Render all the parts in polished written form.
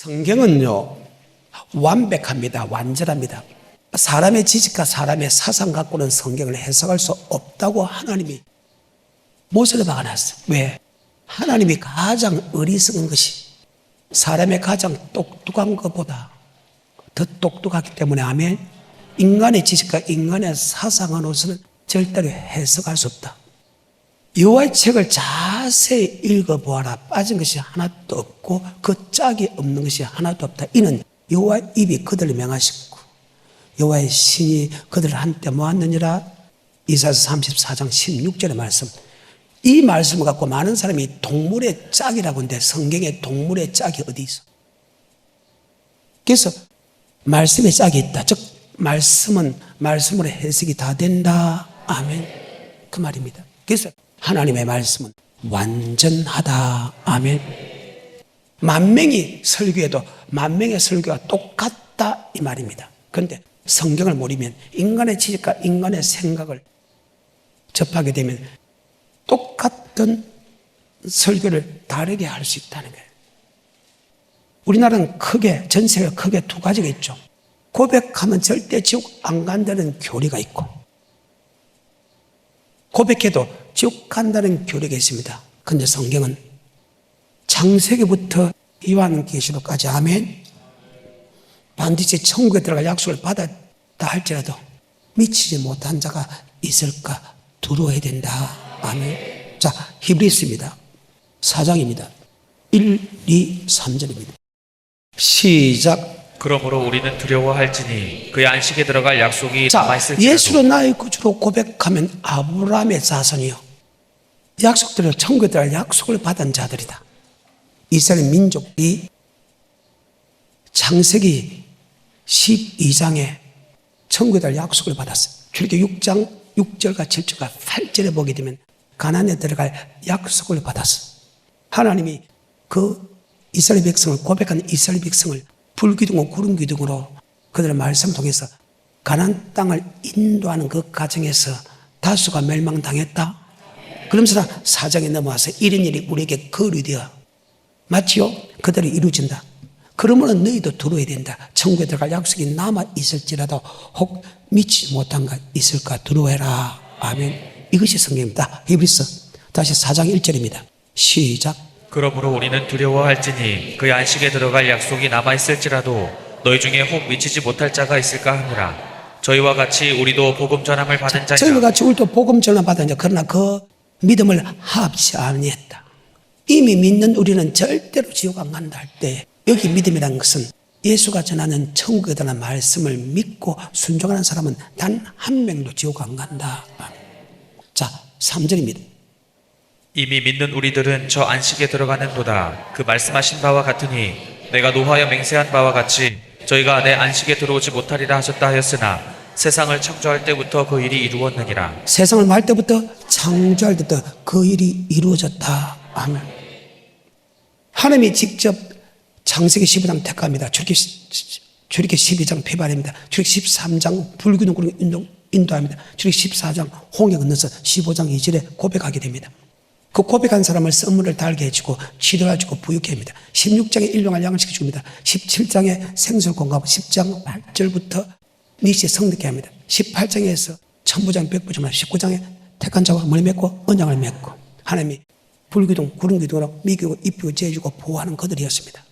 성경은요, 완벽합니다. 완전합니다. 사람의 지식과 사람의 사상 갖고는 성경을 해석할 수 없다고 하나님이 못을 박아놨어요. 왜? 하나님이 가장 어리석은 것이 사람의 가장 똑똑한 것보다 더 똑똑하기 때문에, 아멘. 인간의 지식과 인간의 사상으로서는 절대로 해석할 수 없다. 여호와의 책을 자세히 읽어보아라. 빠진 것이 하나도 없고 그 짝이 없는 것이 하나도 없다. 이는 여호와의 입이 그들을 명하시고 여호와의 신이 그들을 한때 모았느니라. 이사야서 34장 16절의 말씀. 이 말씀을 갖고 많은 사람이 동물의 짝이라고 하는데 성경에 동물의 짝이 어디 있어? 그래서 말씀의 짝이 있다. 즉 말씀은 말씀으로 해석이 다 된다. 아멘. 그 말입니다. 그래서 하나님의 말씀은 완전하다. 아멘. 만명이 설교해도 만명의 설교가 똑같다 이 말입니다. 그런데 성경을 모르면 인간의 지식과 인간의 생각을 접하게 되면 똑같은 설교를 다르게 할 수 있다는 거예요. 우리나라는 크게, 전 세계가 크게 두 가지가 있죠. 고백하면 절대 지옥 안 간다는 교리가 있고, 고백해도 지옥 간다는 교리가 있습니다. 그런데 성경은 창세기부터 요한계시록까지, 아멘, 반드시 천국에 들어갈 약속을 받았다 할지라도 미치지 못한 자가 있을까 두려워해야 된다. 아멘. 자, 히브리서입니다. 4장입니다. 1, 2, 3절입니다. 시작. 그러므로 우리는 두려워할지니 그의 안식에 들어갈 약속이 자, 남아있을지라도. 예수로 나의 구주로 고백하면 아브라함의 자손이요, 약속대로 천국에 들어갈 약속을 받은 자들이다. 이스라엘 민족이 창세기 12장에 천국에 들어갈 약속을 받았어요. 출애굽기 6장 6절과 7절과 8절에 보게 되면 가나안에 들어갈 약속을 받았어요. 하나님이 그 이스라엘 백성을, 고백한 이스라엘 백성을 불기둥과 구름기둥으로 그들의 말씀을 통해서 가나안 땅을 인도하는 그 과정에서 다수가 멸망당했다. 그러면서 4장에 넘어와서 이런 일이 우리에게 거울이 되어 마치요 그대로 이루어진다. 그러므로 너희도 두려워야 된다. 천국에 들어갈 약속이 남아있을지라도 혹 믿지 못한 것 있을까 두려워해라. 아멘. 이것이 성경입니다. 히브리서 다시 4장 1절입니다. 시작. 그러므로 우리는 두려워할지니 그의 안식에 들어갈 약속이 남아있을지라도 너희 중에 혹 미치지 못할 자가 있을까 하노라. 저희와 같이 우리도 복음 전함을 받은 자이라. 저희와 같이 우리도 복음 전함을 받은 자, 그러나 그 믿음을 합치 아니했다. 이미 믿는 우리는 절대로 지옥 안 간다 할 때, 여기 믿음이라는 것은 예수가 전하는 천국에 대한 말씀을 믿고 순종하는 사람은 단 한 명도 지옥 안 간다. 자, 3절입니다. 이미 믿는 우리들은 저 안식에 들어가는도다. 그 말씀하신 바와 같으니 내가 노하여 맹세한 바와 같이 저희가 내 안식에 들어오지 못하리라 하셨다 하였으나 세상을 창조할 때부터 그 일이 이루었느니라. 세상을 말 때부터 창조할 때부터 그 일이 이루어졌다. 아멘. 하나님이 직접 창세기 15장 택합니다. 출애굽기 12장 폐발입니다. 출애굽기 13장 불기둥으로 인도합니다. 출애굽기 14장 홍해 건너서 15장 2절에 고백하게 됩니다. 그 고백한 사람을 선물을 달게 해주고 치료해주고 부유케 합니다. 16장에 일용할 양을 시켜줍니다. 17장에 생수를 공급하고 10장 8절부터 니시에 성득케 합니다. 18장에서 천부장 백부장, 19장에 택한 자와 머리 맺고 언약을 맺고 하나님이 불기둥 구름기둥으로 미기고 입히고 재주고 보호하는 그들이었습니다.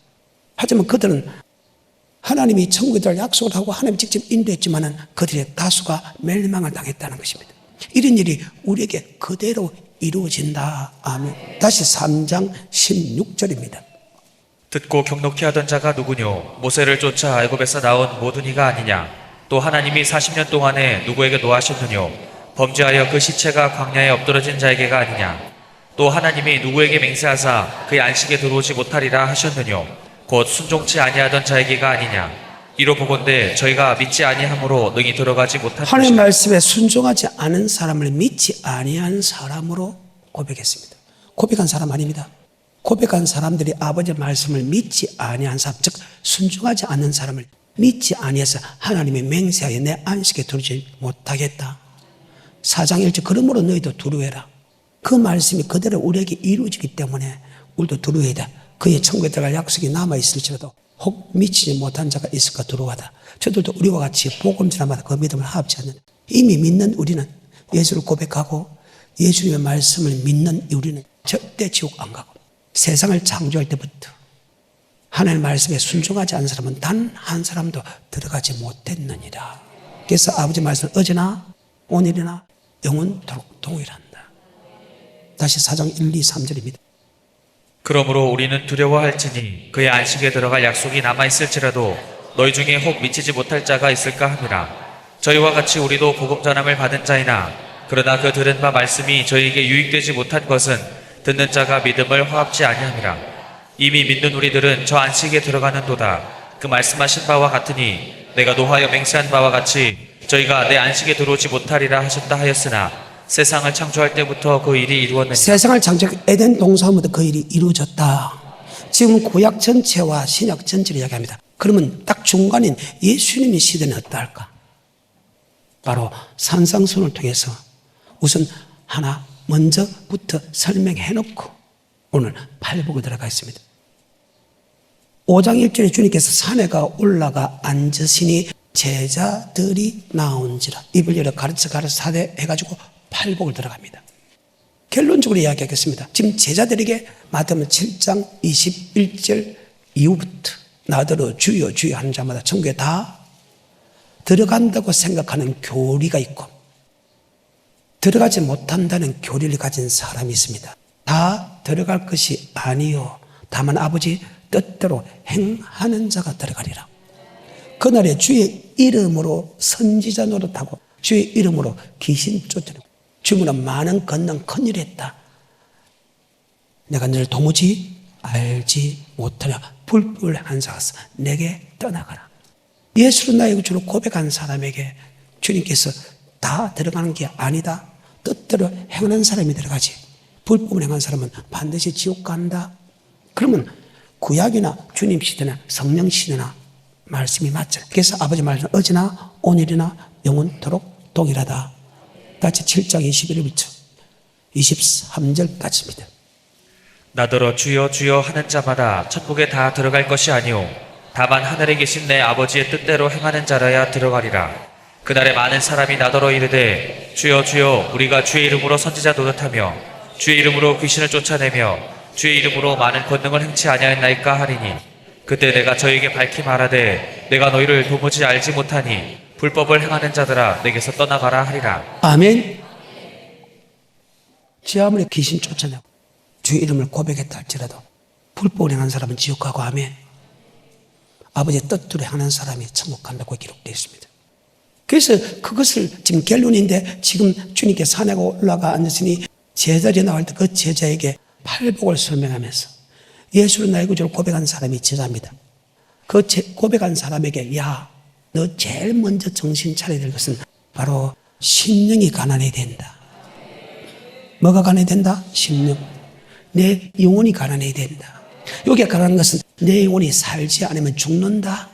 하지만 그들은 하나님이 천국에 들어갈 약속을 하고 하나님이 직접 인도했지만 그들의 다수가 멸망을 당했다는 것입니다. 이런 일이 우리에게 그대로 이루어진다. 아멘. 다시 3장 16절입니다. 듣고 경록히 하던 자가 누구뇨? 모세를 쫓아 애굽에서 나온 모든 이가 아니냐? 또 하나님이 40년 동안에 누구에게 노하셨느뇨? 범죄하여 그 시체가 광야에 엎드러진 자에게가 아니냐? 또 하나님이 누구에게 맹세하사 그의 안식에 들어오지 못하리라 하셨느뇨? 곧 순종치 아니하던 자에게가 아니냐? 이로 보건대 저희가 믿지 아니함으로 능히 들어가지 못한 하나님 말씀에 순종하지 않은 사람을 믿지 아니한 사람으로 고백했습니다. 고백한 사람 아닙니다. 고백한 사람들이 아버지의 말씀을 믿지 아니한 사람, 즉 순종하지 않는 사람을 믿지 아니해서 하나님의 맹세하여 내 안식에 들어오지 못하겠다. 4장 1절 그러므로 너희도 두려워해라. 그 말씀이 그대로 우리에게 이루어지기 때문에 우리도 두려워해야 돼. 그의 천국에 들어갈 약속이 남아있을지라도 혹 미치지 못한 자가 있을까 두려워하다. 저들도 우리와 같이 복음 전하마다 그 믿음을 하합지 않는, 이미 믿는 우리는, 예수를 고백하고 예수님의 말씀을 믿는 우리는 절대 지옥 안 가고, 세상을 창조할 때부터 하나님의 말씀에 순종하지 않은 사람은 단 한 사람도 들어가지 못했느니라. 그래서 아버지 말씀은 어제나 오늘이나 영원토록 동일한다. 다시 4장 1, 2, 3절입니다. 그러므로 우리는 두려워할지니 그의 안식에 들어갈 약속이 남아있을지라도 너희 중에 혹 미치지 못할 자가 있을까 함이라. 저희와 같이 우리도 복음 전함을 받은 자이나 그러나 그 들은 바 말씀이 저희에게 유익되지 못한 것은 듣는 자가 믿음을 화합지 아니함이라. 이미 믿는 우리들은 저 안식에 들어가는도다. 그 말씀하신 바와 같으니 내가 노하여 맹세한 바와 같이 저희가 내 안식에 들어오지 못하리라 하셨다 하였으나 세상을 창조할 때부터 그 일이 이루어졌느니라. 세상을 창조한 에덴 동산부터 그 일이 이루어졌다. 지금 구약 전체와 신약 전체를 이야기합니다. 그러면 딱 중간인 예수님의 시대는 어떨까? 바로 산상순을 통해서 우선 하나 먼저부터 설명해 놓고 오늘 팔복을 들어가 있습니다. 5장 1절에 주님께서 산에가 올라가 앉으시니 제자들이 나온지라. 입을 열어 가르쳐 사대 해가지고 팔복을 들어갑니다. 결론적으로 이야기하겠습니다. 지금 제자들에게 마태복음 7장 21절 이후부터 나더러 주여 주여 하는 자마다 천국에 다 들어간다고 생각하는 교리가 있고 들어가지 못한다는 교리를 가진 사람이 있습니다. 다 들어갈 것이 아니요 다만 아버지 뜻대로 행하는 자가 들어가리라. 그날에 주의 이름으로 선지자 노릇하고 주의 이름으로 귀신 쫓아내고 주문은 많은 건능 큰일을 했다. 내가 너를 도무지 알지 못하냐. 불법을 한 자가 내게 떠나가라. 예수를 나의 구주로 고백한 사람에게 주님께서 다 들어가는 게 아니다. 뜻대로 행하는 사람이 들어가지. 불법을 행한 사람은 반드시 지옥 간다. 그러면 구약이나 주님 시대나 성령 시대나 말씀이 맞죠. 그래서 아버지 말씀 어제나 오늘이나 영원토록 동일하다. 같이 7장 21절부터 23절까지입니다. 나더러 주여 주여 하는 자마다 천국에 다 들어갈 것이 아니오 다만 하늘에 계신 내 아버지의 뜻대로 행하는 자라야 들어가리라. 그날에 많은 사람이 나더러 이르되 주여 주여 우리가 주의 이름으로 선지자 노릇하며 주의 이름으로 귀신을 쫓아내며 주의 이름으로 많은 권능을 행치 아니하였나이까 하리니 그때 내가 저에게 밝히 말하되 내가 너희를 도무지 알지 못하니 불법을 행하는 자들아 내게서 떠나가라 하리라. 아멘. 지 아무리 귀신 쫓아내고 주의 이름을 고백했다 할지라도 불법을 행한 사람은 지옥 가고 아멘. 아버지의 뜻대로 행하는 사람이 천국 간다고 기록되어 있습니다. 그래서 그것을 지금 결론인데 지금 주님께 산에 올라가 앉으시니 제자들이 나올 때 그 제자에게 팔복을 설명하면서 예수를 나의 구주로 고백한 사람이 제자입니다. 그 고백한 사람에게 야, 너 제일 먼저 정신 차려야 될 것은 바로 심령이 가난해야 된다. 뭐가 가난해야 된다? 심령. 내 영혼이 가난해야 된다. 여기에 가난한 것은 내 영혼이 살지 않으면 죽는다.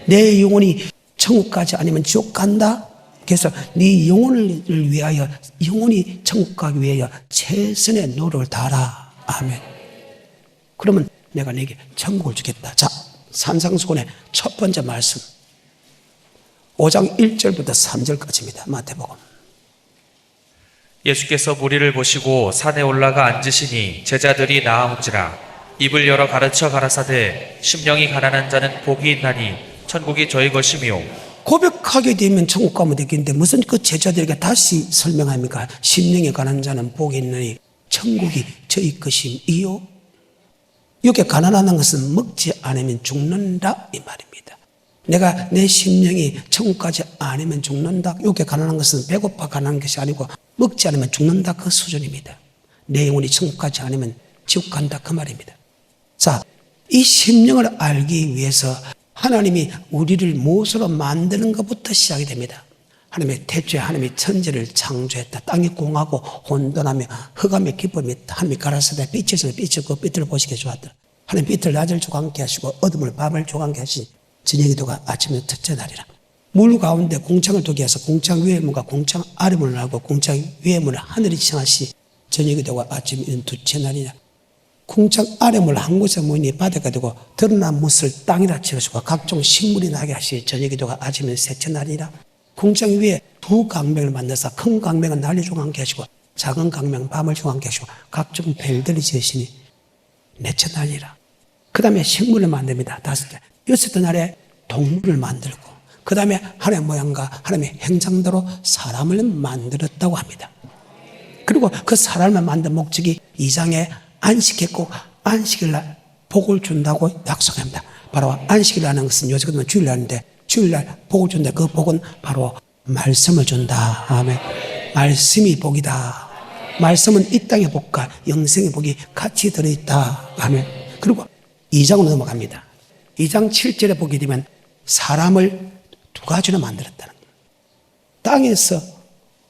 내 영혼이 천국 가지 않으면 지옥 간다. 그래서 네 영혼을 위하여 영혼이 천국 가기 위하여 최선의 노력을 다하라. 아멘. 그러면 내가 네게 천국을 주겠다. 자, 산상수훈의 첫 번째 말씀 5장 1절부터 3절까지입니다. 마태복음. 예수께서 무리를 보시고 산에 올라가 앉으시니 제자들이 나아온지라. 입을 열어 가르쳐 가라사대 심령이 가난한 자는 복이 있나니 천국이 저희 것이며. 고백하게 되면 천국 가면 되겠는데 무슨 그 제자들에게 다시 설명합니까? 심령이 가난한 자는 복이 있나니 천국이 저희 것이요. 이렇게 가난하다는 것은 먹지 않으면 죽는다 이 말입니다. 내가 내 심령이 천국 가지 않으면 죽는다. 이렇게 가난한 것은 배고파 가난한 것이 아니고 먹지 않으면 죽는다 그 수준입니다. 내 영혼이 천국 가지 않으면 지옥 간다 그 말입니다. 자, 이 심령을 알기 위해서 하나님이 우리를 무엇으로 만드는 것부터 시작이 됩니다. 하나님의 태초에 하나님이 천지를 창조했다. 땅이 공하고 혼돈하며 흑암의 기쁨이 하나님이 가라사대 빛에서 빛을 그 빛을 보시게 주었다. 하나님 빛을 낮을 조각게 하시고 어둠을 밤을 조각게 하시니 저녁이 도가 아침에 첫째 날이라. 물 가운데 공창을 두게 해서 공창 위의 문과 공창 아래 문을 하고 공창 위의 문을 하늘이 지정하시 저녁이 되고 아침이 두째 날이냐. 궁창 아래물 한 곳에 모이니 바다가 되고 드러난 못을 땅이라 지으시고 각종 식물이 나게 하시니 저녁이 되고 아침에 셋째 날이라. 궁창 위에 두 강명을 만들어서 큰 강명은 날이 중앙케 하시고 작은 강명은 밤을 중앙케 하시고 각종 별들이 지으시니 넷째 날이라. 그 다음에 식물을 만듭니다. 다섯째. 여섯째 날에 동물을 만들고 그 다음에 하나님의 모양과 하나님의 형상대로 사람을 만들었다고 합니다. 그리고 그 사람을 만든 목적이 2장에 안식했고 안식일날 복을 준다고 약속합니다. 바로 안식일이라는 것은 요새 같으면 주일날인데 주일날 복을 준다. 그 복은 바로 말씀을 준다. 아멘. 말씀이 복이다. 말씀은 이 땅의 복과 영생의 복이 같이 들어있다. 아멘. 그리고 2장으로 넘어갑니다. 2장 7절에 보게 되면 사람을 두 가지로 만들었다는 거예요. 땅에서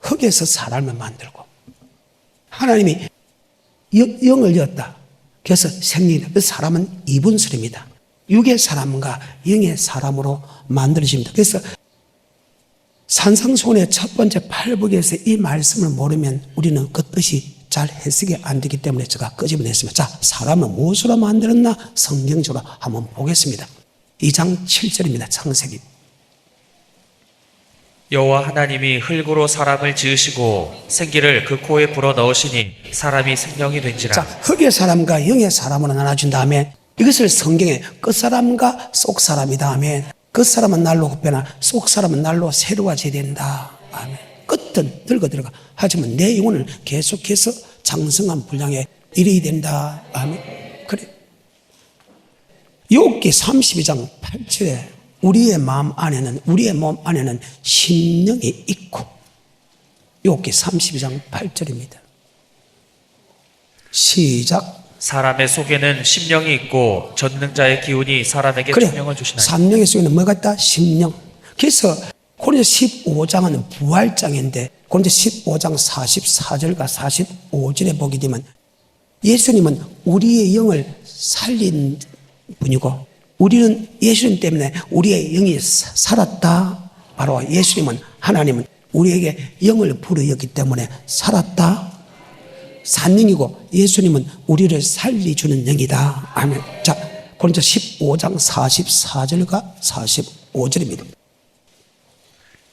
흙에서 사람을 만들고 하나님이 영을 였다. 그래서 생리다. 그 사람은 이분설입니다. 육의 사람과 영의 사람으로 만들어집니다. 그래서 산상수훈의 첫 번째 8복에서 이 말씀을 모르면 우리는 그 뜻이 잘 해석이 안 되기 때문에 제가 끄집어냈습니다. 자, 사람은 무엇으로 만들었나? 성경적으로 한번 보겠습니다. 2장 7절입니다. 창세기. 여호와 하나님이 흙으로 사람을 지으시고 생기를 그 코에 불어 넣으시니 사람이 생명이 된지라. 자, 흙의 사람과 영의 사람으로 나눠준 다음에 이것을 성경에 끝사람과 속사람이다 하면 끝사람은 날로 굽변하 속사람은 날로 새로워져야 된다. 아멘. 끝은 들고 들어가. 하지만 내 영혼을 계속해서 장성한 분량에 이르게 된다. 아멘. 그래. 욥기 32장 8절에 우리의 마음 안에는 우리의 몸 안에는 심령이 있고 욥기 32장 8절입니다. 시작. 사람의 속에는 심령이 있고 전능자의 기운이 사람에게 그래. 생명을 주시나니. 삼령의 속에는 뭐가 있다? 심령. 그래서 고린도 15장은 부활장인데 고린도 15장 44절과 45절에 보게 되면 예수님은 우리의 영을 살린 분이고 우리는 예수님 때문에 우리의 영이 살았다. 바로 예수님은 하나님은 우리에게 영을 불어였기 때문에 살았다. 산영이고 예수님은 우리를 살리주는 영이다. 아멘. 자, 고린도 15장 44절과 45절입니다.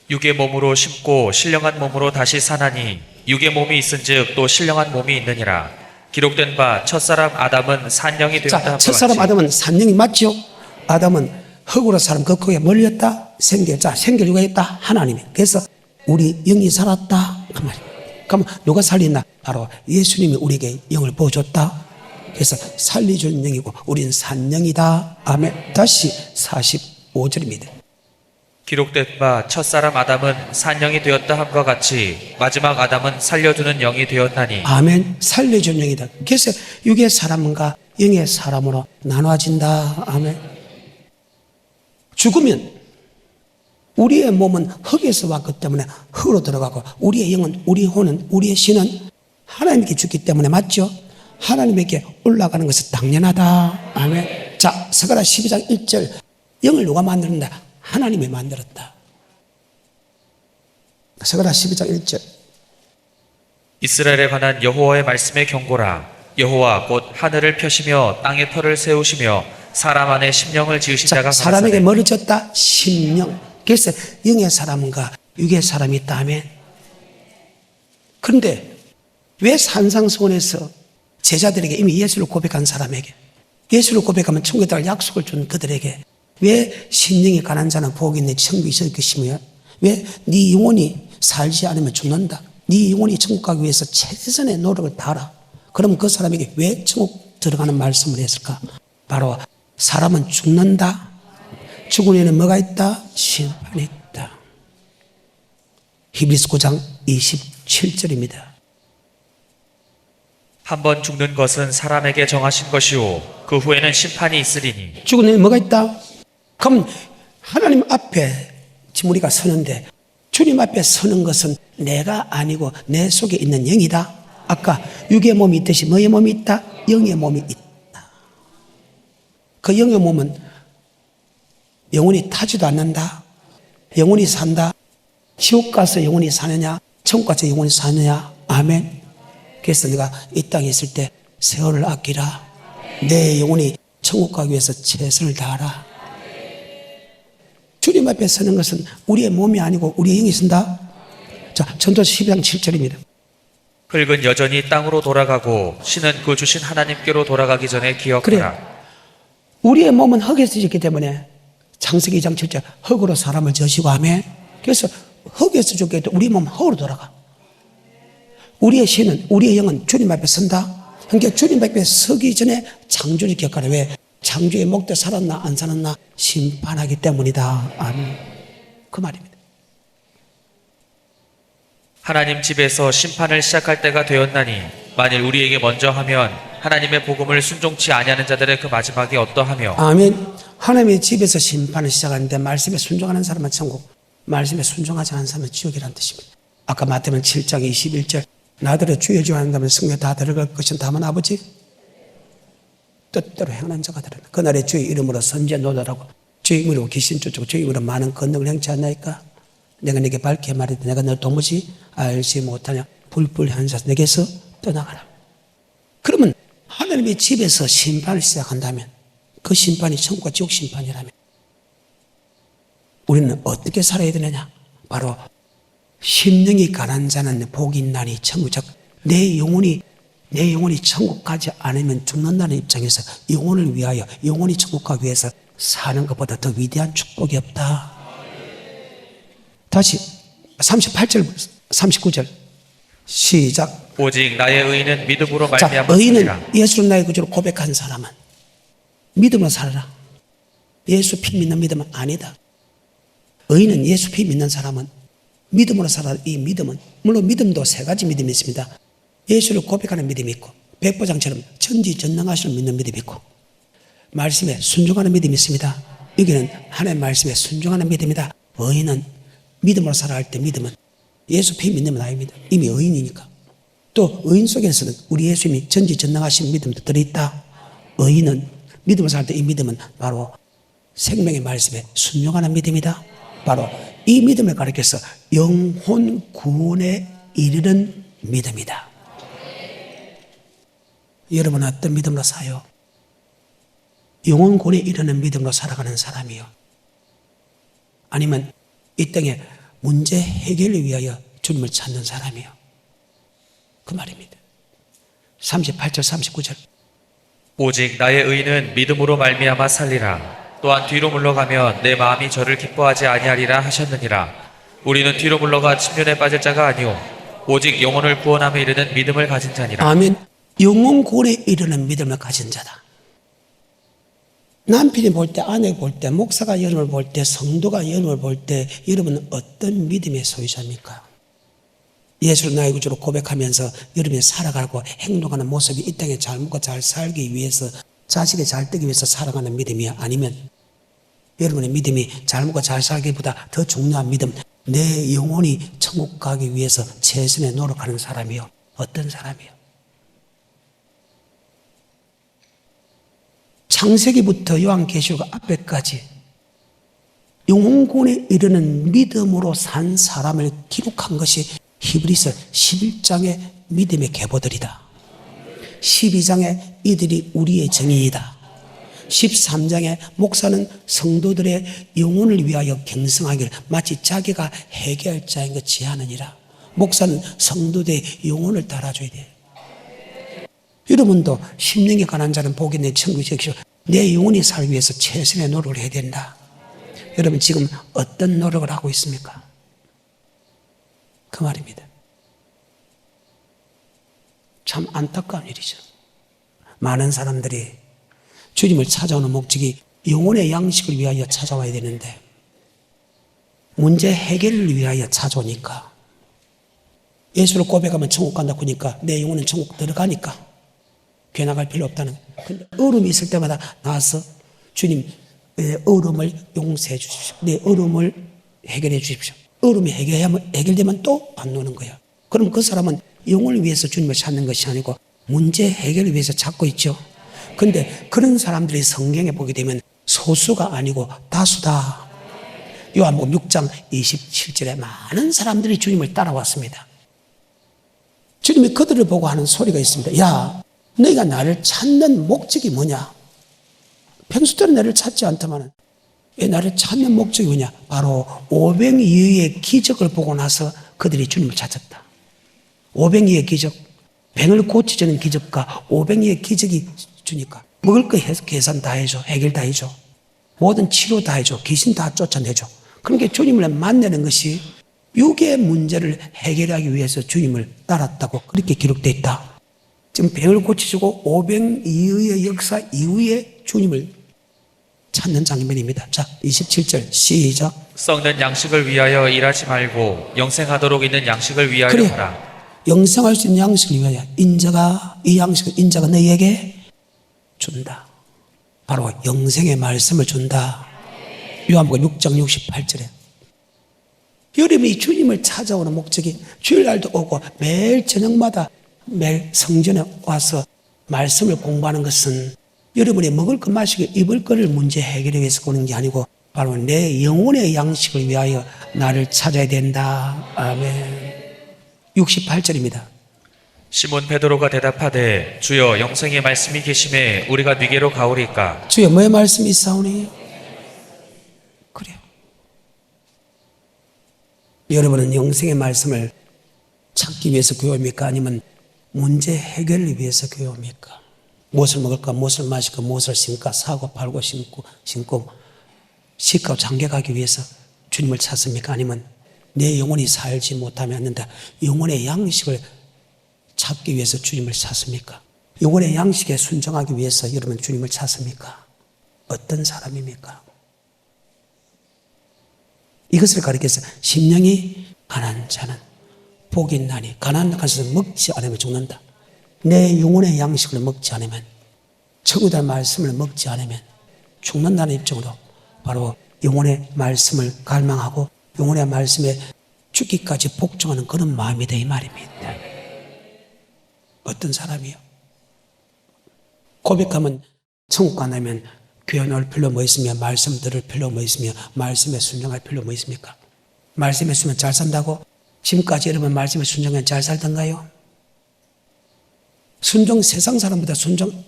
육의 몸으로 심고 신령한 몸으로 다시 사나니 육의 몸이 있은즉 또 신령한 몸이 있느니라. 기록된 바 첫사람 아담은 산령이 되었다. 자, 첫사람 아담은 산령이 맞죠? 아담은 흙으로 사람 그 코에 멀렸다. 생겨. 자, 생겨 누가 있다? 하나님이. 그래서 우리 영이 살았다. 그 말이에요. 그럼 누가 살린다? 바로 예수님이 우리에게 영을 부어줬다. 그래서 살리주는 영이고 우리는 산영이다. 아멘. 다시 45절입니다. 기록된 바 첫사람 아담은 산령이 되었다 함과 같이 마지막 아담은 살려주는 영이 되었나니. 아멘. 살려주는 영이다. 그래서 육의 사람과 영의 사람으로 나눠진다. 아멘. 죽으면 우리의 몸은 흙에서 왔기 때문에 흙으로 들어가고 우리의 영은 우리 혼은 우리의 신은 하나님께 죽기 때문에 맞죠? 하나님에게 올라가는 것은 당연하다. 아멘. 자, 스가랴 12장 1절 영을 누가 만들었다? 하나님이 만들었다. 스가랴 12장 1절 이스라엘에 관한 여호와의 말씀의 경고라. 여호와 곧 하늘을 펴시며 땅에 터를 세우시며 사람 안에 심령을 지으신 자가 사람에게 가라사대. 뭐를 줬다? 심령. 그래서 영의 사람과 육의 사람이 있다. 아멘. 그런데 왜 산상수훈에서 제자들에게 이미 예수를 고백한 사람에게 예수를 고백하면 천국에 들어갈 약속을 준 그들에게 왜 심령이 가난 자는 복이 있네 천국이 있을 것이며 왜 네 영혼이 살지 않으면 죽는다. 네 영혼이 천국 가기 위해서 최선의 노력을 다하라. 그럼 그 사람에게 왜 천국 들어가는 말씀을 했을까? 바로 사람은 죽는다. 죽은 후에는 뭐가 있다? 심판이 있다. 히브리서 9장 27절입니다. 한 번 죽는 것은 사람에게 정하신 것이요 그 후에는 심판이 있으리니. 죽은 후에는 뭐가 있다? 그럼 하나님 앞에 지금 우리가 서는데 주님 앞에 서는 것은 내가 아니고 내 속에 있는 영이다. 아까 육의 몸이 있듯이 뭐의 몸이 있다? 영의 몸이 있다. 그 영의 몸은 영원히 타지도 않는다. 영원히 산다. 지옥 가서 영원히 사느냐? 천국 가서 영원히 사느냐? 아멘. 그래서 내가 이 땅에 있을 때 세월을 아끼라. 내 영혼이 천국 가기 위해서 최선을 다하라. 주님 앞에 서는 것은 우리의 몸이 아니고 우리의 영이 쓴다. 자, 전도서 12장 7절입니다. 흙은 여전히 땅으로 돌아가고 신은 그 주신 하나님께로 돌아가기 전에 기억하라. 그래. 우리의 몸은 흙에서 지었기 때문에 창세기 2장 7절 흙으로 사람을 지으시고 하며, 그래서 흙에서 지었기 때문에 우리 몸은 흙으로 돌아가. 우리의 신은, 우리의 영은 주님 앞에 선다. 그러니까 주님 앞에 서기 전에 창조를 기억하라. 왜? 창조의 목대 살았나 안 살았나 심판하기 때문이다. 아멘. 그 말입니다. 하나님 집에서 심판을 시작할 때가 되었나니 만일 우리에게 먼저 하면 하나님의 복음을 순종치 아니하는 자들의 그 마지막이 어떠하며. 아멘. 하나님의 집에서 심판을 시작하는데 말씀에 순종하는 사람은 천국, 말씀에 순종하지 않는 사람은 지옥이라는 뜻입니다. 아까 마태복음 7장 21절 나더러 주여 주여 한다면 성령 다 들어갈 것은 다만 아버지 뜻대로 행하는 자가 되리라. 그날에 주의 이름으로 선지자 노달하고 주의 이름으로 귀신 쫓고 주의 이름으로 많은 권능을 행치 않나이까. 내가 네게 밝게 말했다. 내가 너 도무지 알지 못하냐. 불불 현사 내게서 떠나가라. 그러면 하나님의 집에서 심판을 시작한다면 그 심판이 천국과 지옥 심판이라면 우리는 어떻게 살아야 되느냐. 바로 심령이 가난 자는 복이 있나니 천국, 즉 내 영혼이 천국 가지 않으면 죽는다는 입장에서 영혼을 위하여, 영혼이 천국 가기 위해서 사는 것보다 더 위대한 축복이 없다. 다시 38절 39절 시작. 오직 나의 의인은 믿음으로 자, 말미암아 의인은 살리라. 예수를 나의 구주로 고백한 사람은 믿음으로 살아라. 예수 피 믿는 믿음은 아니다. 의인은 예수 피 믿는 사람은 믿음으로 살아라. 이 믿음은, 물론 믿음도 세 가지 믿음이 있습니다. 예수를 고백하는 믿음이 있고, 백보장처럼 천지전능하시는 믿는 믿음이 있고, 말씀에 순종하는 믿음이 있습니다. 여기는 하나님의 말씀에 순종하는 믿음이다. 의인은 믿음으로 살아갈 때 믿음은 예수 피 믿는 건 아닙니다. 이미 의인이니까. 또 의인 속에서는 우리 예수님이 전지전능하신 믿음도 들어있다. 의인은 믿음으로 살 때 이 믿음은 바로 생명의 말씀에 순종하는 믿음이다. 바로 이 믿음을 가리켜서 영혼 구원에 이르는 믿음이다. 여러분은 어떤 믿음으로 사요? 영혼 구원에 이르는 믿음으로 살아가는 사람이요? 아니면 이 땅에 문제 해결을 위하여 주님을 찾는 사람이요? 그 말입니다. 38절 39절 오직 나의 의인은 믿음으로 말미암아 살리라. 또한 뒤로 물러가면 내 마음이 저를 기뻐하지 아니하리라 하셨느니라. 우리는 뒤로 물러가 침륜에 빠질 자가 아니오 오직 영혼을 구원함에 이르는 믿음을 가진 자니라. 아멘. 영혼 구원에 이르는 믿음을 가진 자다. 남편이 볼 때, 아내가 볼 때, 목사가 여러분을 볼 때, 성도가 여러분을 볼 때 여러분은 어떤 믿음의 소유자입니까? 예수를 나의 구주로 고백하면서 여러분이 살아가고 행동하는 모습이 이 땅에 잘 먹고 잘 살기 위해서, 자식이 잘 되기 위해서 살아가는 믿음이야? 아니면 여러분의 믿음이 잘 먹고 잘 살기보다 더 중요한 믿음, 내 영혼이 천국 가기 위해서 최선의 노력하는 사람이요? 어떤 사람이요? 창세기부터 요한계시록 앞에까지 영혼구원에 이르는 믿음으로 산 사람을 기록한 것이 히브리서 11장의 믿음의 계보들이다. 12장에 이들이 우리의 정인이다. 13장에 목사는 성도들의 영혼을 위하여 경성하기를 마치 자기가 해결할 자인 것 제하느니라. 목사는 성도들의 영혼을 따라줘야 돼. 여러분도 심령이 가난 자는 복이 내 천국에 계시오. 내 영혼이 살기 위해서 최선의 노력을 해야 된다. 여러분 지금 어떤 노력을 하고 있습니까? 그 말입니다. 참 안타까운 일이죠. 많은 사람들이 주님을 찾아오는 목적이 영혼의 양식을 위하여 찾아와야 되는데 문제 해결을 위하여 찾아오니까, 예수를 고백하면 천국 간다고 하니까 내 영혼은 천국 들어가니까 교회 나갈 필요 없다는 거예요. 근데 어려움이 있을 때마다 나와서 주님, 내 어려움을 용서해 주십시오. 내 어려움을 해결해 주십시오. 어려움이 해결되면 또 안 노는 거야. 그럼 그 사람은 영혼을 위해서 주님을 찾는 것이 아니고 문제 해결을 위해서 찾고 있죠. 근데 그런 사람들이 성경에 보게 되면 소수가 아니고 다수다. 요한복음 6장 27절에 많은 사람들이 주님을 따라왔습니다. 주님이 그들을 보고 하는 소리가 있습니다. 야, 너희가 나를 찾는 목적이 뭐냐? 평소 때는 나를 찾지 않더만 왜 나를 찾는 목적이 뭐냐? 바로 오병이어의 기적을 보고 나서 그들이 주님을 찾았다. 오병이어의 기적, 병을 고치자는 기적과 오병이어의 기적이 주니까 먹을 거 계산 다 해줘, 해결 다 해줘, 모든 치료 다 해줘, 귀신 다 쫓아내줘. 그러니까 주님을 만나는 것이 육의 문제를 해결하기 위해서 주님을 따랐다고 그렇게 기록되어 있다. 지금 병을 고치시고 오병이어의 역사 이후에 주님을 찾는 장면입니다. 자, 27절 시작. 썩는 양식을 위하여 일하지 말고 영생하도록 있는 양식을 위하여 그래, 하라. 영생할 수 있는 양식을 위하여 이 양식을 인자가 너희에게 준다. 바로 영생의 말씀을 준다. 요한복음 6장 68절에 여러분이 주님을 찾아오는 목적이 주일날도 오고 매일 저녁마다 매일 성전에 와서 말씀을 공부하는 것은 여러분이 먹을 것, 마시고 입을 것을 문제 해결하기 위해서 오는 게 아니고 바로 내 영혼의 양식을 위하여 나를 찾아야 된다. 아멘. 68절입니다. 시몬 베드로가 대답하되 주여 영생의 말씀이 계심에 우리가 네게로 가오리까. 주여 뭐의 말씀이 있사오니? 그래요. 여러분은 영생의 말씀을 찾기 위해서 교회 옵니까? 아니면 문제 해결을 위해서 교회 옵니까? 무엇을 먹을까? 무엇을 마실까? 무엇을 심까? 사고 팔고 심고 시가고 장가가기 위해서 주님을 찾습니까? 아니면 내 영혼이 살지 못하면 안 된다. 영혼의 양식을 찾기 위해서 주님을 찾습니까? 영혼의 양식에 순종하기 위해서 여러분 주님을 찾습니까? 어떤 사람입니까? 이것을 가리켜서 심령이 가난한 자는 복이 있나니 가난한 것을 먹지 않으면 죽는다. 내 영혼의 양식을 먹지 않으면 천국의 말씀을 먹지 않으면 죽는다는 입장으로 바로 영혼의 말씀을 갈망하고 영혼의 말씀에 죽기까지 복종하는 그런 마음이다 이 말입니다. 어떤 사람이요? 고백하면 천국 가면 교회 나올 필요 뭐 있으며 말씀 들을 필요 뭐 있으며 말씀에 순종할 필요 뭐 있습니까? 말씀에 순종하면 잘 산다고? 지금까지 여러분 말씀에 순종하면 잘 살던가요? 순종 세상 사람보다 순종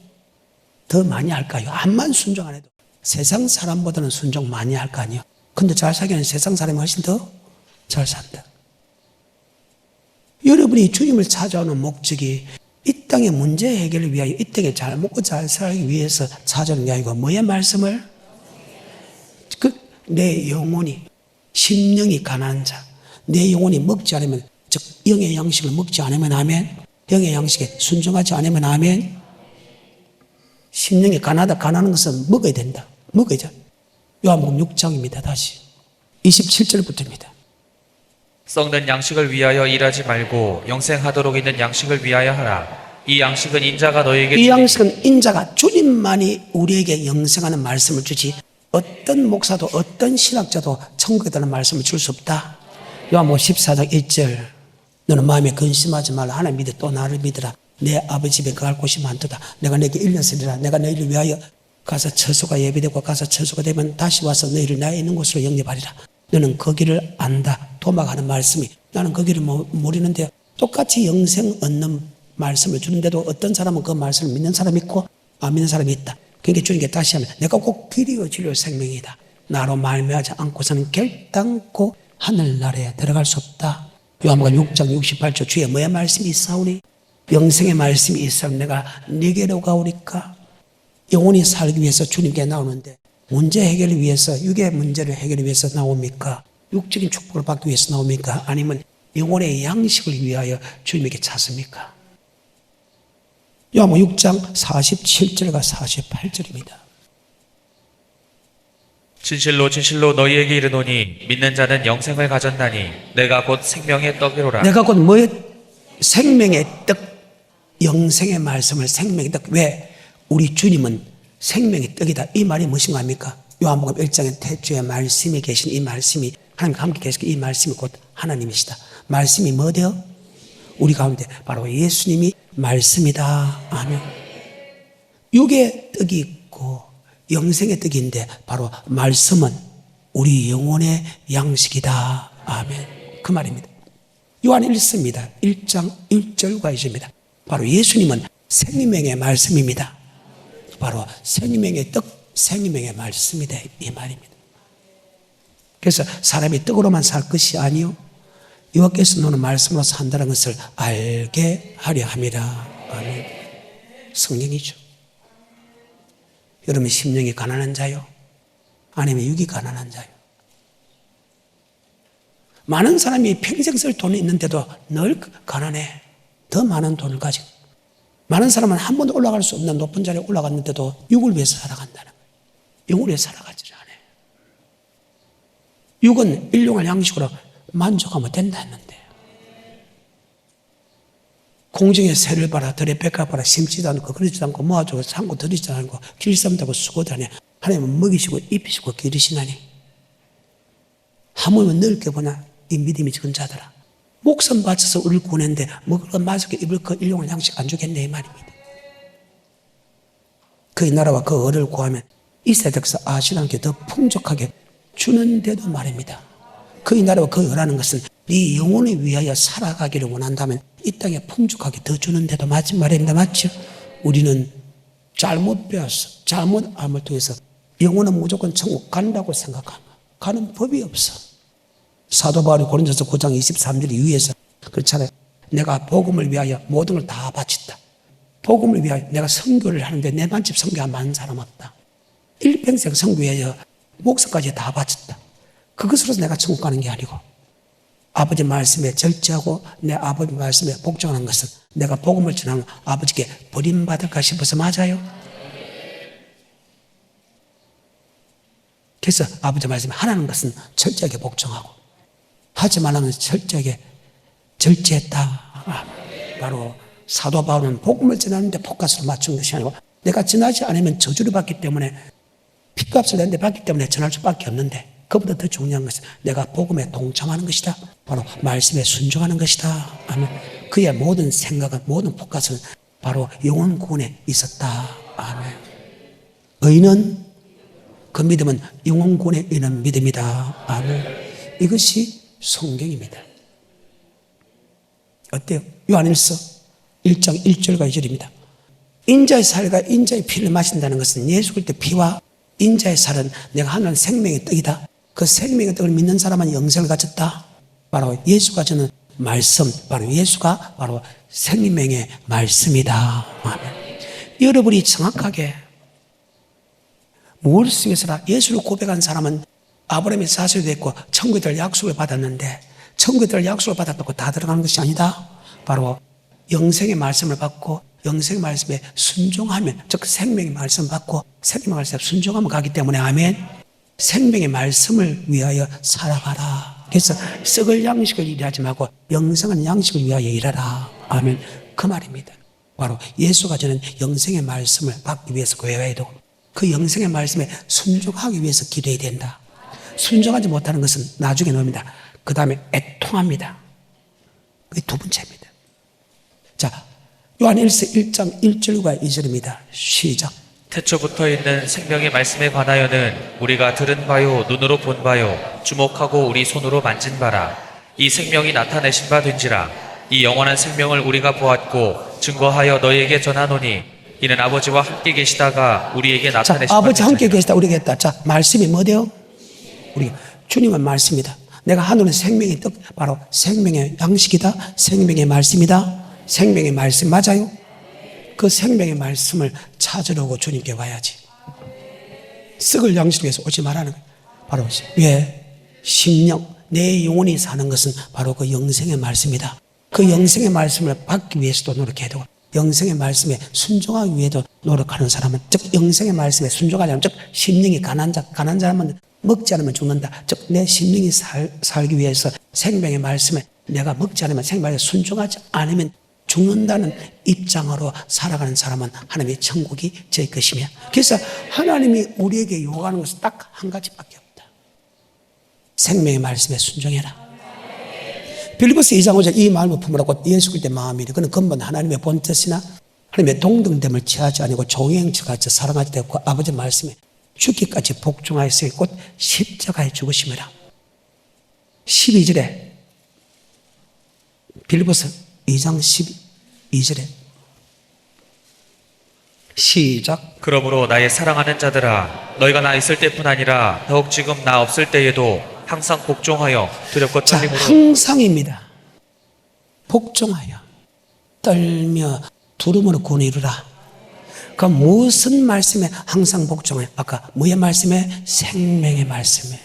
더 많이 할까요? 암만 순종 안 해도 세상 사람보다는 순종 많이 할 거 아니에요? 근데 잘 살기는 세상 사람이 훨씬 더 잘 산다. 여러분이 주님을 찾아오는 목적이 이 땅의 문제 해결을 위하여 이 땅에 잘 먹고 잘 살기 위해서 찾아오는 게 아니고 뭐의 말씀을? 내 영혼이 심령이 가난한 자, 내 영혼이 먹지 않으면 즉 영의 양식을 먹지 않으면 아멘. 영의 양식에 순종하지 않으면 아멘. 심령이 가난한 것은 먹어야 된다. 먹어야죠. 요한복음 6장입니다. 다시 27절부터입니다. 썩는 양식을 위하여 일하지 말고 영생하도록 있는 양식을 위하여 하라. 이 양식은 인자가 너희에게 이 양식은 인자가 주님만이 우리에게 영생하는 말씀을 주지 어떤 목사도 어떤 신학자도 천국에 대한 말씀을 줄 수 없다. 요한복음 14장 1절 너는 마음에 근심하지 말라. 하나님 믿어 또 나를 믿으라. 내 아버지 집에 거할 곳이 많도다. 내가 내게 일렀으리라. 내가 너희를 위하여 가서 처소가 예비되고 가서 처소가 되면 다시 와서 너희를 나의 있는 곳으로 영접하리라. 너는 거기를 안다. 도막하는 말씀이 나는 거기를 모르는데 똑같이 영생 얻는 말씀을 주는데도 어떤 사람은 그 말씀을 믿는 사람이 있고 안 믿는 사람이 있다. 그러니까 주님께 다시 하면 내가 꼭 길이요 진리요 생명이다. 나로 말미암지 않고서는 결단코 하늘나라에 들어갈 수 없다. 요한복음 6장 68절 주의 뭐의 말씀이 있사오니? 영생의 말씀이 있사오니 내가 네게로 가오리까? 영혼이 살기 위해서 주님께 나오는데 문제 해결을 위해서 육의 문제를 해결하기 위해서 나옵니까? 육적인 축복을 받기 위해서 나옵니까? 아니면 영혼의 양식을 위하여 주님에게 찾습니까? 요한복음 6장 47절과 48절입니다. 진실로 진실로 너희에게 이르노니 믿는 자는 영생을 가졌나니 내가 곧 생명의 떡이로라. 내가 곧 뭐의 생명의 떡, 영생의 말씀을 생명의 떡. 왜? 우리 주님은 생명의 떡이다. 이 말이 무엇인가 합니까? 요한복음 1장에 태초에 말씀이 계신 이 말씀이 하나님과 함께 계시고 이 말씀이 곧 하나님이시다. 말씀이 뭐되어? 우리 가운데 바로 예수님이 말씀이다. 아멘. 육의 떡이 있고 영생의 떡인데 바로 말씀은 우리 영혼의 양식이다. 아멘. 그 말입니다. 요한 1서입니다. 1장 1절과 2절입니다. 바로 예수님은 생명의 말씀입니다. 바로 생명의 떡, 생명의 말씀이다 이 말입니다. 그래서 사람이 떡으로만 살 것이 아니요 여호와께서 너는 말씀으로 산다는 것을 알게 하려 함이라. 아멘. 성령이죠. 여러분 심령이 가난한 자요? 아니면 육이 가난한 자요? 많은 사람이 평생 쓸 돈이 있는데도 늘 가난해. 더 많은 돈을 가지고. 많은 사람은 한 번도 올라갈 수 없는 높은 자리에 올라갔는데도 육을 위해서 살아간다는 거예요. 영을 위해서 살아가지 않아요. 육은 일용할 양식으로 만족하면 된다 했는데 공중의 새를 봐라 들의 백합 봐라 심지도 않고 그러지도 않고 모아주고 삼고 들이지도 않고 길 쌈다고 수고도 하니 하나님은 먹이시고 입히시고 기르시나니 하물며 넓게 보나 이 믿음이 적은 자들아 목숨 바쳐서 우리를 구했는데 먹을 것 마실 것 입을 것 일용할 양식 안 주겠네 이 말입니다. 그의 나라와 그 의를 구하면 이 세상에서 아시는 게 더 풍족하게 주는데도 말입니다. 그의 나라와 그 의라는 것은 네 영혼을 위하여 살아가기를 원한다면 이 땅에 풍족하게 더 주는데도 맞은 말입니다. 맞죠? 우리는 잘못 배웠어. 잘못 암을 통해서 영혼은 무조건 천국 간다고 생각하면 가는 법이 없어. 사도 바울이 고린도서 9장 23절 이후에서 그렇잖아요. 내가 복음을 위하여 모든 걸 다 바쳤다. 복음을 위하여 내가 선교를 하는데 내 반집 선교 안 받는 사람 없다. 일평생 선교하여 목숨까지 다 바쳤다. 그것으로 내가 천국 가는 게 아니고 아버지 말씀에 절제하고 내 아버지 말씀에 복종하는 것은 내가 복음을 전하는 아버지께 버림받을까 싶어서 맞아요. 그래서 아버지 말씀에 하라는 것은 철저하게 복종하고 하지 말라는 것은 철저하게 절제했다. 바로 사도 바울은 복음을 전하는데 포커스를 맞춘 것이 아니고 내가 전하지 않으면 저주를 받기 때문에 핏값을 내는데 받기 때문에 전할 수밖에 없는데 그보다 더 중요한 것은 내가 복음에 동참하는 것이다. 바로 말씀에 순종하는 것이다. 아멘. 그의 모든 생각은 모든 포커스는 바로 영혼 구원에 있었다. 아멘. 의는 그 믿음은 영혼 구원에 있는 믿음이다. 아멘. 이것이 성경입니다. 어때요? 요한일서 1장 1절과 2절입니다. 인자의 살과 인자의 피를 마신다는 것은 예수 그리스도의 피와 인자의 살은 내가 하는 생명의 떡이다. 그 생명의 떡을 믿는 사람은 영생을 가졌다. 바로 예수가 주는 말씀, 바로 예수가 바로 생명의 말씀이다. 아멘. 여러분이 정확하게 무엇을 위해서라 예수를 고백한 사람은 아브라함의 자손이 됐고 천국에 들 약속을 받았는데 천국에 들 약속을 받았다고 다 들어가는 것이 아니다. 바로 영생의 말씀을 받고 영생의 말씀에 순종하면 즉 생명의 말씀을 받고 생명의 말씀에 순종하면 가기 때문에 아멘. 생명의 말씀을 위하여 살아가라. 그래서 썩을 양식을 일하지 말고 영생한 양식을 위하여 일하라. 아멘. 그 말입니다. 바로 예수가 주는 영생의 말씀을 받기 위해서 구해야 되고 그 영생의 말씀에 순종하기 위해서 기도해야 된다. 순종하지 못하는 것은 나중에 놉니다. 그 다음에 애통합니다. 그게 두 번째입니다. 자, 요한일서 1장 1절과 2절입니다. 시작. 태초부터 있는 생명의 말씀에 관하여는 우리가 들은 바요 눈으로 본 바요 주목하고 우리 손으로 만진 바라. 이 생명이 나타내신 바 된지라. 이 영원한 생명을 우리가 보았고 증거하여 너희에게 전하노니 이는 아버지와 함께 계시다가 우리에게 나타내신 바 아버지 함께 된지라. 계시다 우리에게 했다. 자, 말씀이 뭐대요? 우리 주님은 말씀이다. 내가 하늘은 생명의 떡, 바로 생명의 양식이다. 생명의 말씀이다. 생명의 말씀 맞아요? 그 생명의 말씀을 찾으려고 주님께 와야지. 썩을 양식에서 오지 말라는 거예요. 바로 왜? 심령, 내 영혼이 사는 것은 바로 그 영생의 말씀이다. 그 영생의 말씀을 받기 위해서도 노력해야 되고 영생의 말씀에 순종하기 위해도 노력하는 사람은 즉 영생의 말씀에 순종하지 않으면 즉 심령이 가난한 사람은 먹지 않으면 죽는다. 즉 내 심령이 살기 위해서 생명의 말씀에 내가 먹지 않으면 생명에 순종하지 않으면 죽는다는 입장으로 살아가는 사람은 하나님의 천국이 제 것이며 그래서 하나님이 우리에게 요구하는 것은 딱 한 가지밖에 없다. 생명의 말씀에 순종해라. 빌립보서 2장 5절 이 마음을 품으라고 예수 그리스도의 마음이니 그는 근본 하나님의 본뜻이나 하나님의 동등됨을 취하지 아니고 종행처같이 사랑하지 되었고 아버지 말씀에 죽기까지 복종하였으니 곧 십자가에 죽으심이라. 12절에 빌립보서 2장 12절에 시작. 그러므로 나의 사랑하는 자들아, 너희가 나 있을 때뿐 아니라 더욱 지금 나 없을 때에도 항상 복종하여 두렵고 자, 떨림으로 항상입니다. 복종하여 떨며 두려움으로 구원을 이루라. 그 무슨 말씀에 항상 복종해요? 아까 뭐의 말씀에? 생명의 말씀에.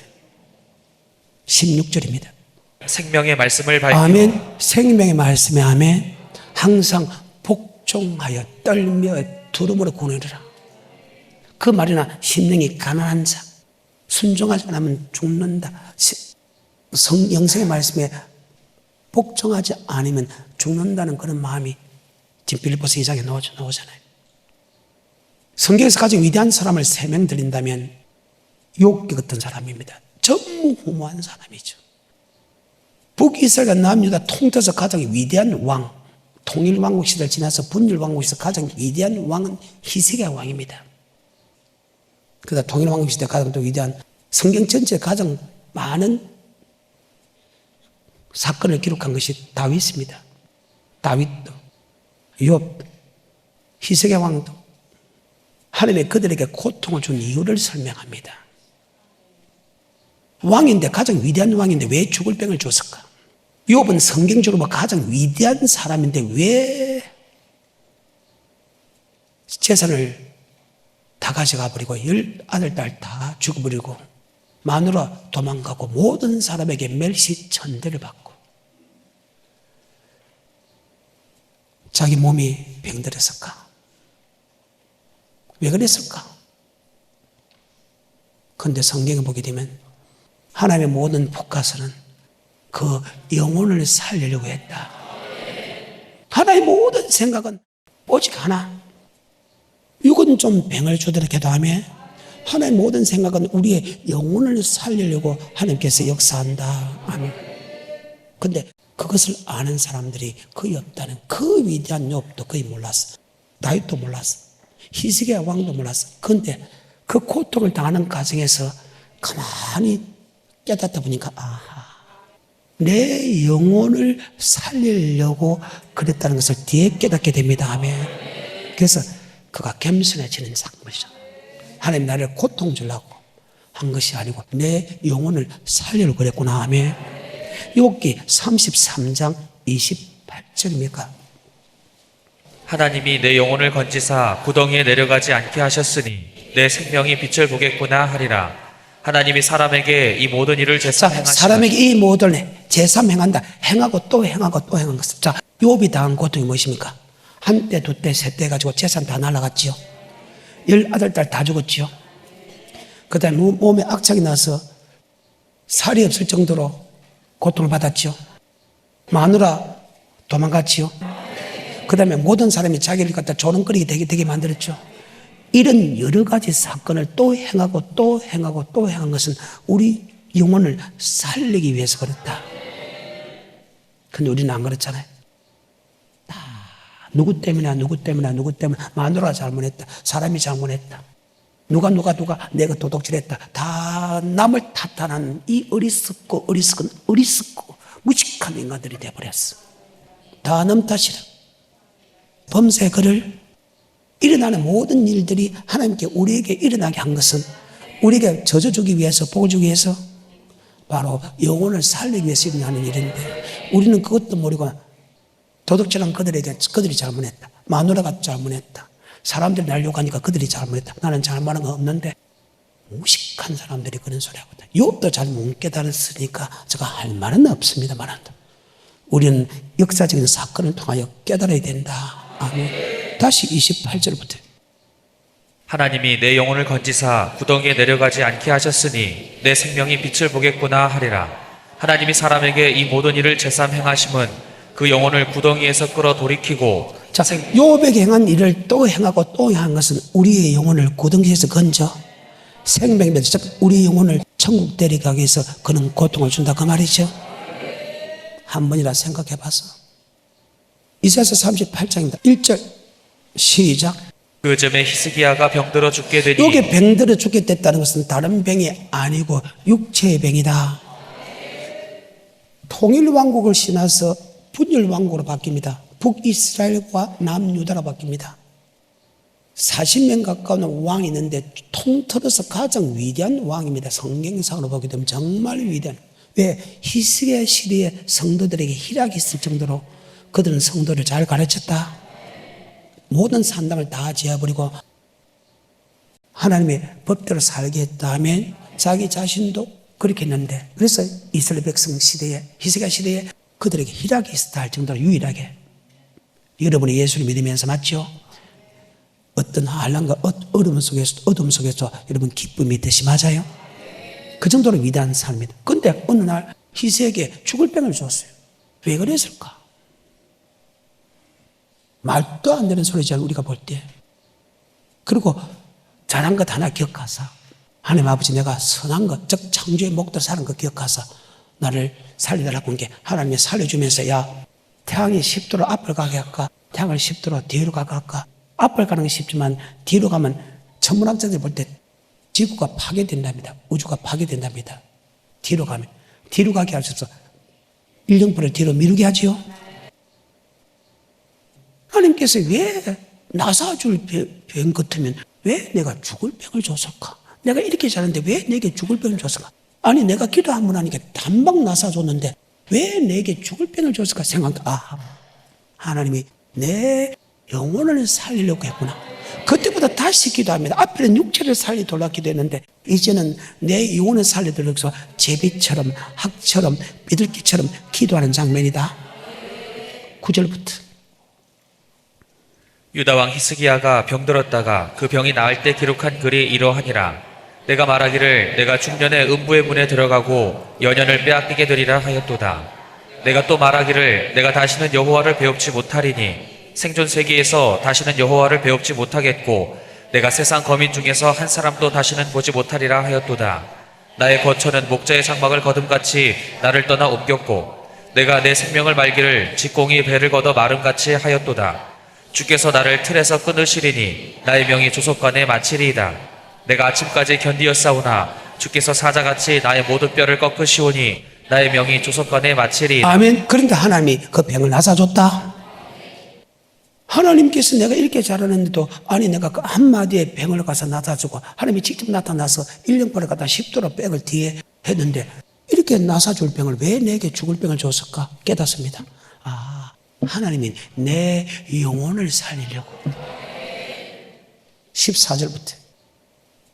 16절입니다. 생명의 말씀을 밝히고 아멘. 생명의 말씀에 아멘. 항상 복종하여 떨며 두려움으로 구원을 이루라. 그 말이나 심령이 가난한 자, 순종하지 않으면 죽는다. 영생의 말씀에 복종하지 않으면 죽는다는 그런 마음이 지금 빌립보서 2장에 나오잖아요. 성경에서 가장 위대한 사람을 3명 드린다면 욥기 같은 사람입니다. 전무후무한 사람이죠. 북이스라엘과 남유다 통틀어서 가장 위대한 왕, 통일왕국 시대를 지나서 분열왕국에서 가장 위대한 왕은 히스기야 왕입니다. 그러다 통일왕국 시대 가장 또 위대한 성경 전체에 가장 많은 사건을 기록한 것이 다윗입니다. 다윗도, 욥, 히스기야 왕도 하나님의 그들에게 고통을 준 이유를 설명합니다. 왕인데, 가장 위대한 왕인데 왜 죽을 병을 줬을까? 욥은 성경적으로 가장 위대한 사람인데 왜 재산을 다 가져가 버리고 10아들 다 죽어버리고 마누라 도망가고 모든 사람에게 멸시천대를 받고 자기 몸이 병들었을까? 왜 그랬을까? 그런데 성경에 보게 되면 하나님의 모든 포커스는 그 영혼을 살리려고 했다. 하나님의 모든 생각은 오직 하나. 육은 좀 병을 주더라 기도하며 하나님의 모든 생각은 우리의 영혼을 살리려고 하나님께서 역사한다. 아멘. 그런데 그것을 아는 사람들이 거의 없다는, 그 위대한 욥도 거의 몰랐어. 다윗도 몰랐어. 히스기야 왕도 몰랐어. 그런데 그 고통을 당하는 과정에서 가만히 깨닫다 보니까 아하, 내 영혼을 살리려고 그랬다는 것을 뒤에 깨닫게 됩니다. 아멘. 그래서 그가 겸손해지는 작물이죠. 하나님 나를 고통 주려고 한 것이 아니고 내 영혼을 살리려고 그랬구나. 아멘. 욥기 33장 28절입니까? 하나님이 내 영혼을 건지사 구덩이에 내려가지 않게 하셨으니 내 생명이 빛을 보겠구나 하리라. 하나님이 사람에게 이 모든 일을 제삼행하시라. 사람에게 이 모든 제삼행한다. 행하고 또 행하고 또 행한 것을. 자, 욥이 당한 고통이 무엇입니까? 한때, 두때, 세때 가지고 재산 다 날아갔지요. 10아들 다 죽었지요. 그 다음에 몸에 악착이 나서 살이 없을 정도로 고통을 받았지요. 마누라 도망갔지요. 그 다음에 모든 사람이 자기를 갖다 조롱거리게 되게 만들었죠. 이런 여러 가지 사건을 또 행하고 또 행하고 또 행한 것은 우리 영혼을 살리기 위해서 그렇다. 근데 우리는 안 그렇잖아요. 다 누구 때문에 마누라가 잘못했다. 사람이 잘못했다. 누가 내가 도둑질했다. 다 남을 탓하는 이 어리석고 무식한 인간들이 되어버렸어. 다 남 탓이라. 범죄 그를 일어나는 모든 일들이 하나님께 우리에게 일어나게 한 것은 우리에게 져주기 위해서, 복을 주기 위해서, 바로 영혼을 살리기 위해서 일어나는 일인데 우리는 그것도 모르고 도둑질한 그들이 잘못했다. 마누라가 잘못했다. 사람들이 날 욕하니까 그들이 잘못했다. 나는 잘못한 거 없는데 무식한 사람들이 그런 소리 하거든. 욥도 잘 못 깨달았으니까 제가 할 말은 없습니다. 말한다. 우리는 역사적인 사건을 통하여 깨달아야 된다. 아멘. 다시 28절부터. 하나님이 내 영혼을 건지사 구덩이에 내려가지 않게 하셨으니 내 생명이 빛을 보겠구나 하리라. 하나님이 사람에게 이 모든 일을 제삼행하심은 그 영혼을 구덩이에서 끌어 돌이키고. 자, 욥에게 행한 일을 또 행하고 또 행한 것은 우리의 영혼을 구덩이에서 건져 생명입니다. 우리 영혼을 천국 데려가기 위해서 그는 고통을 준다. 그 말이죠. 한 번이라 생각해 봐서. 이사야서 38장입니다. 1절 시작. 그 즈음에 히스기야가 병들어 죽게 되니. 여기 병들어 죽게 됐다는 것은 다른 병이 아니고 육체의 병이다. 통일왕국을 지나서 분열왕국으로 바뀝니다. 북이스라엘과 남유다로 바뀝니다. 40년 가까운 왕이 있는데 통틀어서 가장 위대한 왕입니다. 성경상으로 보게 되면 정말 위대한. 왜? 히스기야 시대의 성도들에게 희락이 있을 정도로 그들은 성도를 잘 가르쳤다. 모든 산당을 다 지어버리고 하나님의 법대로 살게 했다면 자기 자신도 그렇게 했는데, 그래서 이스라엘 백성 시대에, 히스기야 시대에 그들에게 희락이 있었다 할 정도로 유일하게. 여러분이 예수를 믿으면서 맞죠? 어떤 한란과 어둠 속에서 여러분 기쁨이 있듯이 맞아요? 그 정도로 위대한 삶입니다. 근데 어느 날 히스기야에게 죽을 병을 줬어요. 왜 그랬을까? 말도 안 되는 소리죠, 우리가 볼 때. 그리고 잘한 것 하나 기억하사, 하나님 아버지 내가 선한 것, 즉 창조의 목적을 사는 것 기억하사 나를 살리달라고 한 게, 하나님이 살려주면서 야, 태양이 10도로 앞을 가게 할까? 태양을 10도로 뒤로 가게 할까? 앞을 가는 게 쉽지만 뒤로 가면 천문학자들이 볼 때 지구가 파괴된답니다. 우주가 파괴된답니다. 뒤로 가면. 뒤로 가게 할 수 없어. 일령표를 뒤로 미루게 하지요. 하나님께서 왜 나사줄 병 같으면 왜 내가 죽을 병을 줬을까? 내가 이렇게 잘하는데 왜 내게 죽을 병을 줬을까? 아니 내가 기도 한 번 하니까 단방 나사줬는데 왜 내게 죽을 병을 줬을까 생각한다. 하나님이 내 영혼을 살리려고 했구나. 그때보다 다시 기도합니다. 앞에는 육체를 살리도록 기도했는데 이제는 내 영혼을 살리도록 해서 제비처럼 학처럼 비둘기처럼 기도하는 장면이다. 9절부터. 유다왕 히스기야가 병들었다가 그 병이 나을 때 기록한 글이 이러하니라. 내가 말하기를 내가 중년에 음부의 문에 들어가고 연연을 빼앗기게 되리라 하였도다. 내가 또 말하기를 내가 다시는 여호와를 배웁지 못하리니 생존 세계에서 다시는 여호와를 배웁지 못하겠고 내가 세상 거민 중에서 한 사람도 다시는 보지 못하리라 하였도다. 나의 거처는 목자의 장막을 거둠같이 나를 떠나 옮겼고 내가 내 생명을 말기를 직공이 배를 걷어 마름같이 하였도다. 주께서 나를 틀에서 끊으시리니 나의 명이 조속간에 마치리이다. 내가 아침까지 견디었사오나 주께서 사자같이 나의 모든 뼈를 꺾으시오니 나의 명이 조속간에 마치리이다. 아멘. 그러니까 하나님이 그 병을 나사줬다. 하나님께서 내가 이렇게 잘하는데도 아니 내가 그 한마디에 병을 가서 나사주고 하나님이 직접 나타나서 1년벌을 갖다 10도로 백을 뒤에 했는데 이렇게 나사줄 병을 왜 내게 죽을 병을 줬을까 깨닫습니다. 하나님이 내 영혼을 살리려고. 14절부터.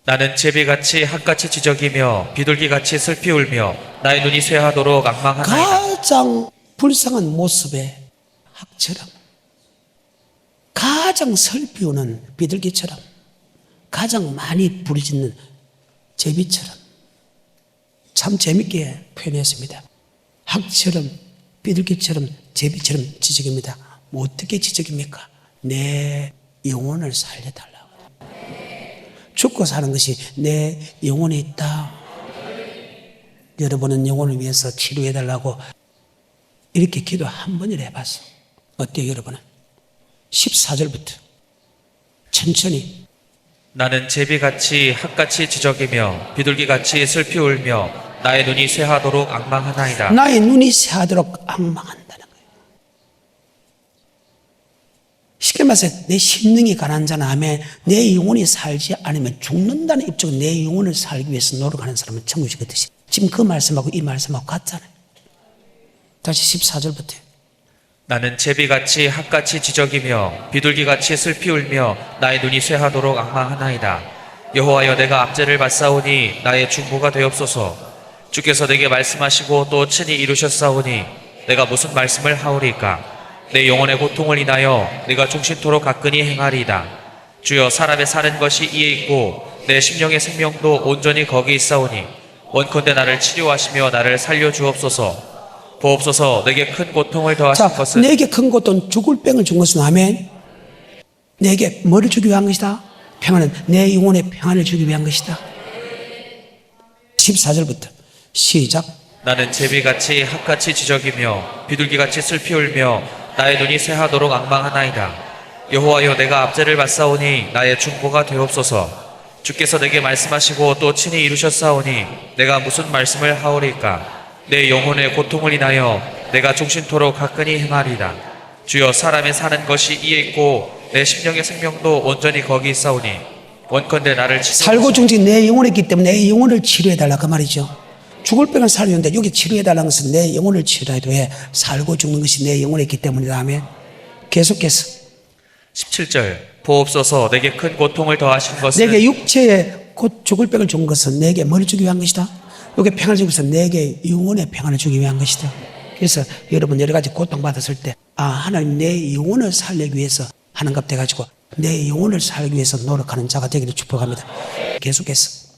나는 제비같이 학같이 지저귀며 비둘기같이 슬피 울며 나의 눈이 쇠하도록 악망하나이다. 가장 불쌍한 모습의 학처럼, 가장 슬피 우는 비둘기처럼, 가장 많이 부르짖는 제비처럼. 참 재밌게 표현했습니다. 학처럼, 비둘기처럼, 제비처럼 지적입니다. 뭐 어떻게 지적입니까? 내 영혼을 살려달라고. 죽고 사는 것이 내 영혼에 있다. 여러분은 영혼을 위해서 치료해달라고 이렇게 기도 한 번이라 해봤어. 어때요 여러분은? 14절부터 천천히. 나는 제비같이 학같이 지저귀며 비둘기같이 슬피 울며 나의 눈이 쇠하도록 악망하나이다. 나의 눈이 쇠하도록 악망한다는 거예요. 쉽게 말해서 내 심령이 가난한 하면 내 영혼이 살지 않으면 죽는다는 입장은 내 영혼을 살기 위해서 노력하는 사람은 천국이 걷듯이. 지금 그 말씀하고 이 말씀하고 같잖아요. 다시 14절부터. 나는 제비같이 학같이 지저귀며 비둘기같이 슬피 울며 나의 눈이 쇠하도록 악망하나이다. 여호와여 내가 압제를 받사오니 나의 중보가 되옵소서. 주께서 내게 말씀하시고 또 친히 이루셨사오니 내가 무슨 말씀을 하오리까. 내 영혼의 고통을 인하여 내가 종신토록 가끈히 행하리이다. 주여 사람의 사는 것이 이에 있고 내 심령의 생명도 온전히 거기 있사오니 원컨대 나를 치료하시며 나를 살려주옵소서. 보옵소서. 내게 큰 고통을 더하신 것은 내게 큰 고통 죽을 병을 준 것은 아멘. 내게 뭐를 주기 위한 것이다? 평안은 내 영혼의 평안을 주기 위한 것이다. 14절부터 시작. 나는 제비같이 학같이 지저귀며 비둘기같이 슬피 울며 나의 눈이 쇠하도록 악망하나이다. 여호와여 내가 압제를 받사오니 나의 중보가 되옵소서. 주께서 내게 말씀하시고 또 친히 이루셨사오니 내가 무슨 말씀을 하오리까. 내 영혼의 고통을 인하여 내가 종신토록 가끈히 행하리이다. 주여 사람의 사는 것이 이에 있고 내 심령의 생명도 온전히 거기 있사오니 원컨대 나를 살고 죽은 지 내 영혼이 있기 때문에 내 영혼을 치료해달라 그 말이죠. 죽을 병은 살려는데 여기 치료해달라는 것은 내 영혼을 치료해도 해. 살고 죽는 것이 내 영혼에 있기 때문이다. 아멘. 계속해서 17절 보옵소서 내게 큰 고통을 더하신 것은 내게 육체에 곧 죽을 병을 준 것은 내게 뭘 주기 위한 것이다. 여기 평안을 주기 위해서 내게 영혼의 평안을 주기 위한 것이다. 그래서 여러분 여러 가지 고통받았을 때 하나님 내 영혼을 살리기 위해서 하는 것 돼가지고 내 영혼을 살기 위해서 노력하는 자가 되기를 축복합니다. 계속해서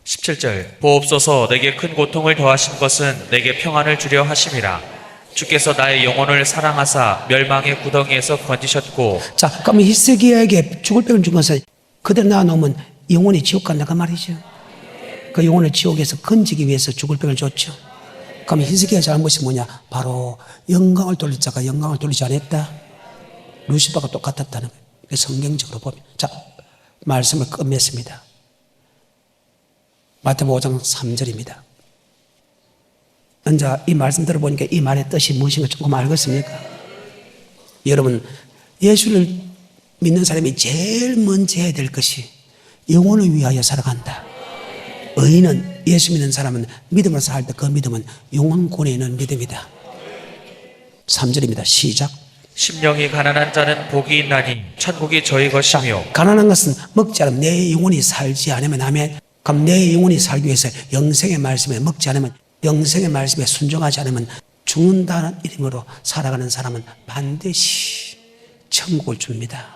17절 보옵소서 내게 큰 고통을 더하신 것은 내게 평안을 주려 하심이라. 주께서 나의 영혼을 사랑하사 멸망의 구덩이에서 건지셨고. 자, 그러면 히스기야에게 죽을 병을 준 것은 그대로 놔놓으면 영혼이 지옥 간다 그 말이죠. 그 영혼을 지옥에서 건지기 위해서 죽을 병을 줬죠. 그러면 히스기야의 잘못이 뭐냐? 바로 영광을 돌릴 자가 영광을 돌리지 않았다. 루시퍼가 똑같았다는 거예요. 성경적으로 보면. 자, 말씀을 끝맺습니다. 마태복음 5장 3절입니다. 이제 이 말씀 들어보니까 이 말의 뜻이 무엇인가 조금 알겠습니까? 여러분, 예수를 믿는 사람이 제일 먼저 해야 될 것이 영혼을 위하여 살아간다. 의인은, 예수 믿는 사람은 믿음으로 살 때 그 믿음은 영혼권에 있는 믿음이다. 3절입니다. 시작. 심령이 가난한 자는 복이 있나니 천국이 저희 것이며. 가난한 것은 먹지 않으면 내 영혼이 살지 않으면 아멘. 그럼 내 영혼이 살기 위해서 영생의 말씀에 먹지 않으면 영생의 말씀에 순종하지 않으면 죽는다는 이름으로 살아가는 사람은 반드시 천국을 줍니다.